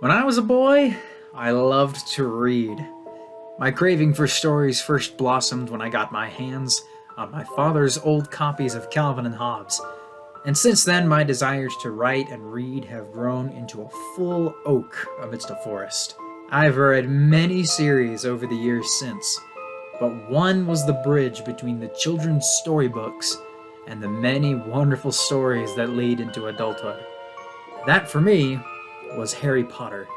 When I was a boy, I loved to read. My craving for stories first blossomed when I got my hands on my father's old copies of Calvin and Hobbes, and since then my desires to write and read have grown into a full oak amidst a forest. I've read many series over the years since, but one was the bridge between the children's storybooks and the many wonderful stories that lead into adulthood. That, for me, was Harry Potter.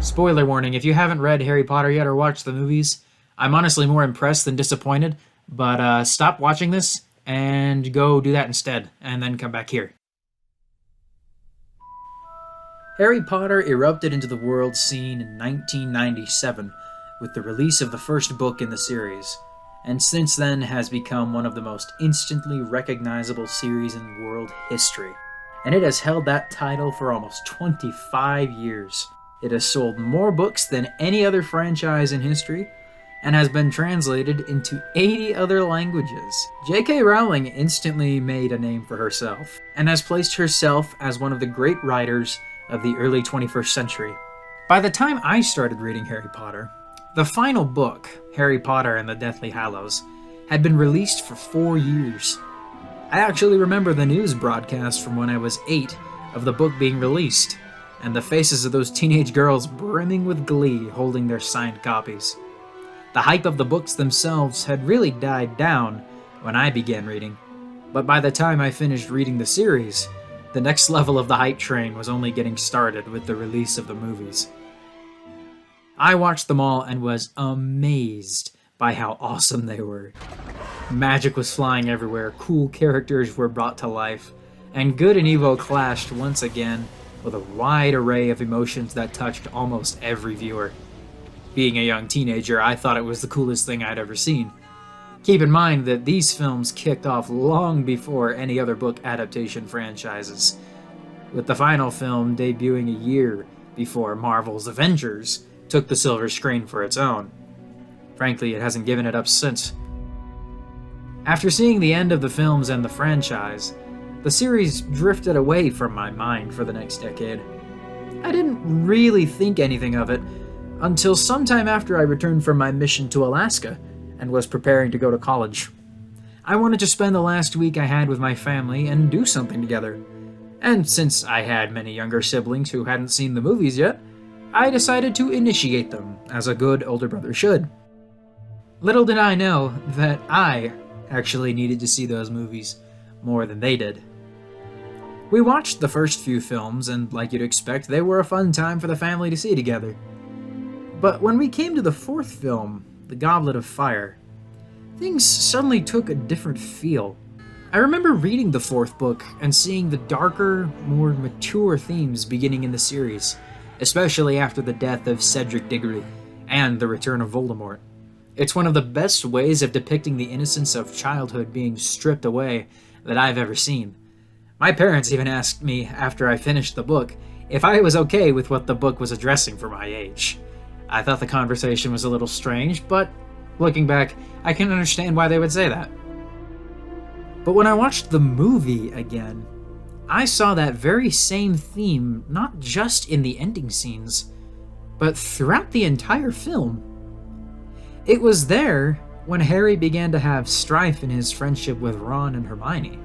Spoiler warning, if you haven't read Harry Potter yet or watched the movies, I'm honestly more impressed than disappointed, but stop watching this and go do that instead, and then come back here. Harry Potter erupted into the world scene in 1997 with the release of the first book in the series, and since then has become one of the most instantly recognizable series in world history, and it has held that title for almost 25 years. It has sold more books than any other franchise in history and has been translated into 80 other languages. J.K. Rowling instantly made a name for herself and has placed herself as one of the great writers of the early 21st century. By the time I started reading Harry Potter, the final book, Harry Potter and the Deathly Hallows, had been released for 4 years. I actually remember the news broadcast from when I was 8 of the book being released, and the faces of those teenage girls brimming with glee holding their signed copies. The hype of the books themselves had really died down when I began reading, but by the time I finished reading the series, the next level of the hype train was only getting started with the release of the movies. I watched them all and was amazed by how awesome they were. Magic was flying everywhere, cool characters were brought to life, and good and evil clashed once again with a wide array of emotions that touched almost every viewer. Being a young teenager, I thought it was the coolest thing I'd ever seen. Keep in mind that these films kicked off long before any other book adaptation franchises, with the final film debuting a year before Marvel's Avengers took the silver screen for its own. Frankly, it hasn't given it up since. After seeing the end of the films and the franchise, the series drifted away from my mind for the next decade. I didn't really think anything of it until sometime after I returned from my mission to Alaska and was preparing to go to college. I wanted to spend the last week I had with my family and do something together. And since I had many younger siblings who hadn't seen the movies yet, I decided to initiate them, as a good older brother should. Little did I know that I actually needed to see those movies more than they did. We watched the first few films, and like you'd expect, they were a fun time for the family to see together. But when we came to the fourth film, The Goblet of Fire, things suddenly took a different feel. I remember reading the fourth book and seeing the darker, more mature themes beginning in the series, especially after the death of Cedric Diggory and the return of Voldemort. It's one of the best ways of depicting the innocence of childhood being stripped away that I've ever seen. My parents even asked me after I finished the book if I was okay with what the book was addressing for my age. I thought the conversation was a little strange, but looking back, I can understand why they would say that. But when I watched the movie again, I saw that very same theme not just in the ending scenes, but throughout the entire film. It was there when Harry began to have strife in his friendship with Ron and Hermione.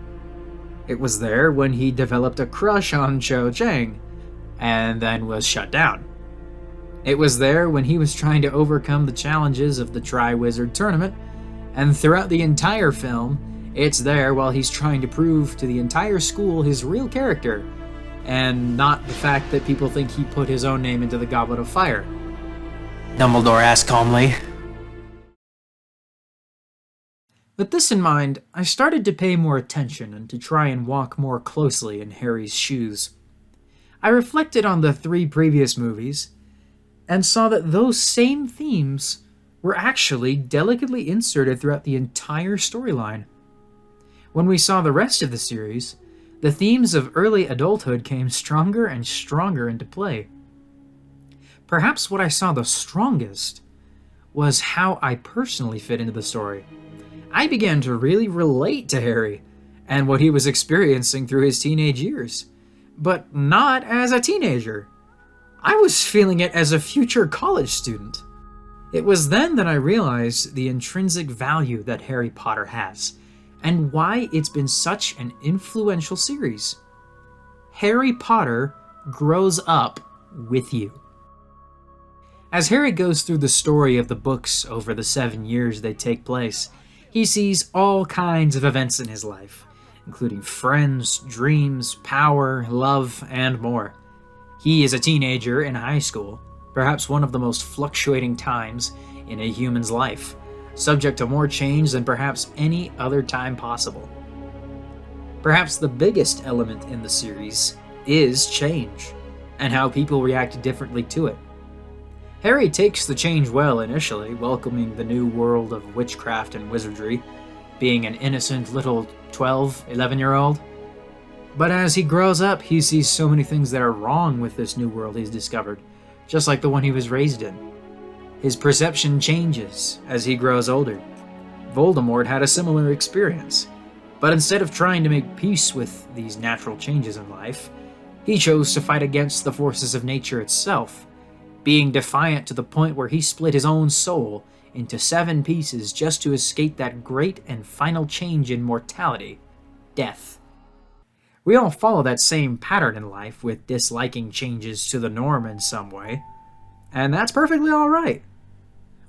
It was there when he developed a crush on Cho Chang, and then was shut down. It was there when he was trying to overcome the challenges of the Triwizard Tournament, and throughout the entire film, it's there while he's trying to prove to the entire school his real character, and not the fact that people think he put his own name into the Goblet of Fire. Dumbledore asked calmly. With this in mind, I started to pay more attention and to try and walk more closely in Harry's shoes. I reflected on the 3 previous movies and saw that those same themes were actually delicately inserted throughout the entire storyline. When we saw the rest of the series, the themes of early adulthood came stronger and stronger into play. Perhaps what I saw the strongest was how I personally fit into the story. I began to really relate to Harry and what he was experiencing through his teenage years, but not as a teenager. I was feeling it as a future college student. It was then that I realized the intrinsic value that Harry Potter has, and why it's been such an influential series. Harry Potter grows up with you. As Harry goes through the story of the books over the 7 years they take place, he sees all kinds of events in his life, including friends, dreams, power, love, and more. He is a teenager in high school, perhaps one of the most fluctuating times in a human's life, subject to more change than perhaps any other time possible. Perhaps the biggest element in the series is change, and how people react differently to it. Harry takes the change well initially, welcoming the new world of witchcraft and wizardry, being an innocent little 12, 11-year-old. But as he grows up, he sees so many things that are wrong with this new world he's discovered, just like the one he was raised in. His perception changes as he grows older. Voldemort had a similar experience, but instead of trying to make peace with these natural changes in life, he chose to fight against the forces of nature itself, being defiant to the point where he split his own soul into 7 pieces just to escape that great and final change in mortality, death. We all follow that same pattern in life with disliking changes to the norm in some way, and that's perfectly alright.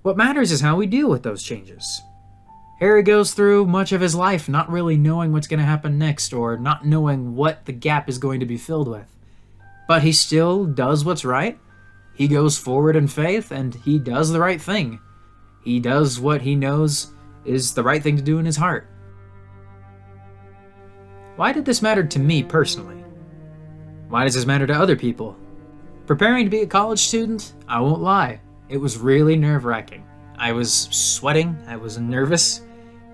What matters is how we deal with those changes. Harry goes through much of his life not really knowing what's going to happen next or not knowing what the gap is going to be filled with. But he still does what's right. He goes forward in faith, and he does the right thing. He does what he knows is the right thing to do in his heart. Why did this matter to me personally? Why does this matter to other people? Preparing to be a college student, I won't lie, it was really nerve-wracking. I was sweating, I was nervous,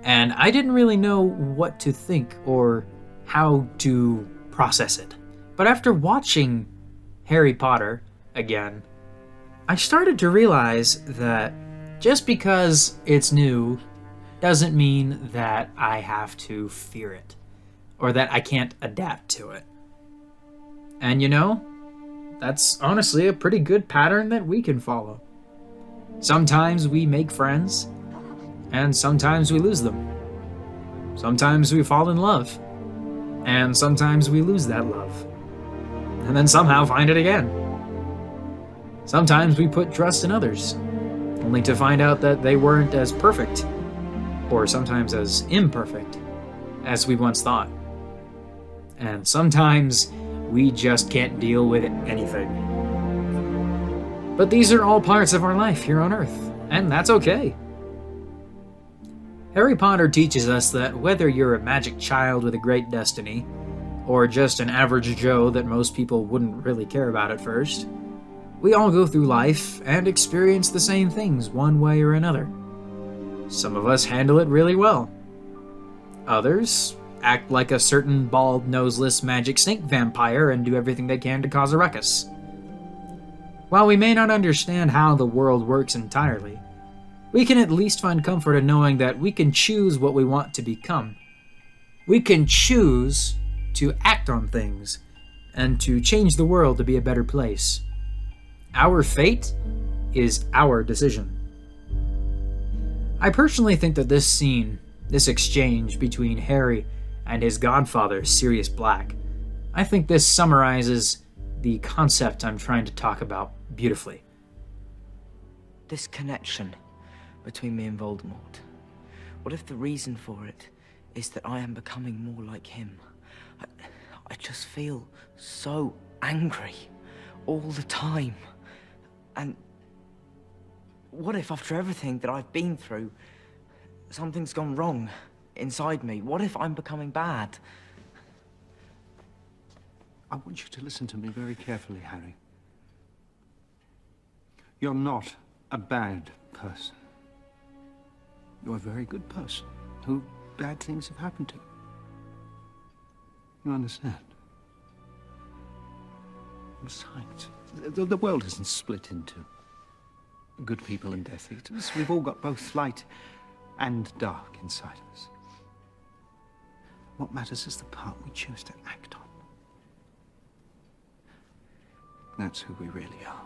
and I didn't really know what to think or how to process it. But after watching Harry Potter again, I started to realize that just because it's new doesn't mean that I have to fear it, or that I can't adapt to it. And you know, that's honestly a pretty good pattern that we can follow. Sometimes we make friends, and sometimes we lose them. Sometimes we fall in love, and sometimes we lose that love, and then somehow find it again. Sometimes we put trust in others, only to find out that they weren't as perfect, or sometimes as imperfect, as we once thought. And sometimes we just can't deal with anything. But these are all parts of our life here on Earth, and that's okay. Harry Potter teaches us that whether you're a magic child with a great destiny, or just an average Joe that most people wouldn't really care about at first, we all go through life and experience the same things one way or another. Some of us handle it really well. Others act like a certain bald, noseless magic snake vampire and do everything they can to cause a ruckus. While we may not understand how the world works entirely, we can at least find comfort in knowing that we can choose what we want to become. We can choose to act on things and to change the world to be a better place. Our fate is our decision. I personally think that this scene, this exchange between Harry and his godfather, Sirius Black, I think this summarizes the concept I'm trying to talk about beautifully. This connection between me and Voldemort, what if the reason for it is that I am becoming more like him? I just feel so angry all the time. And what if after everything that I've been through, something's gone wrong inside me? What if I'm becoming bad? I want you to listen to me very carefully, Harry. You're not a bad person. You're a very good person who bad things have happened to. You understand? Besides, the world isn't split into good people and Death Eaters. We've all got both light and dark inside of us. What matters is the part we choose to act on. That's who we really are.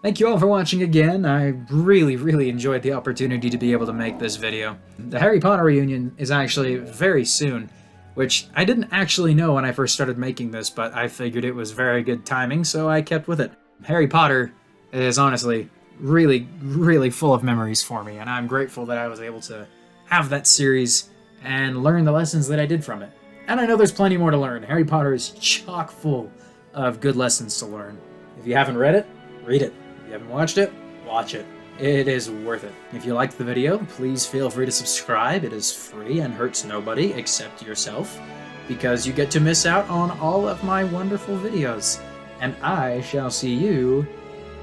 Thank you all for watching again. I really enjoyed the opportunity to be able to make this video. The Harry Potter reunion is actually very soon, which I didn't actually know when I first started making this, but I figured it was very good timing, so I kept with it. Harry Potter is honestly really full of memories for me, and I'm grateful that I was able to have that series and learn the lessons that I did from it. And I know there's plenty more to learn. Harry Potter is chock full of good lessons to learn. If you haven't read it, read it. If you haven't watched it, watch it. It is worth it. If you liked the video, please feel free to subscribe. It is free and hurts nobody except yourself, because you get to miss out on all of my wonderful videos. And I shall see you,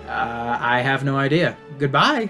I have no idea. Goodbye!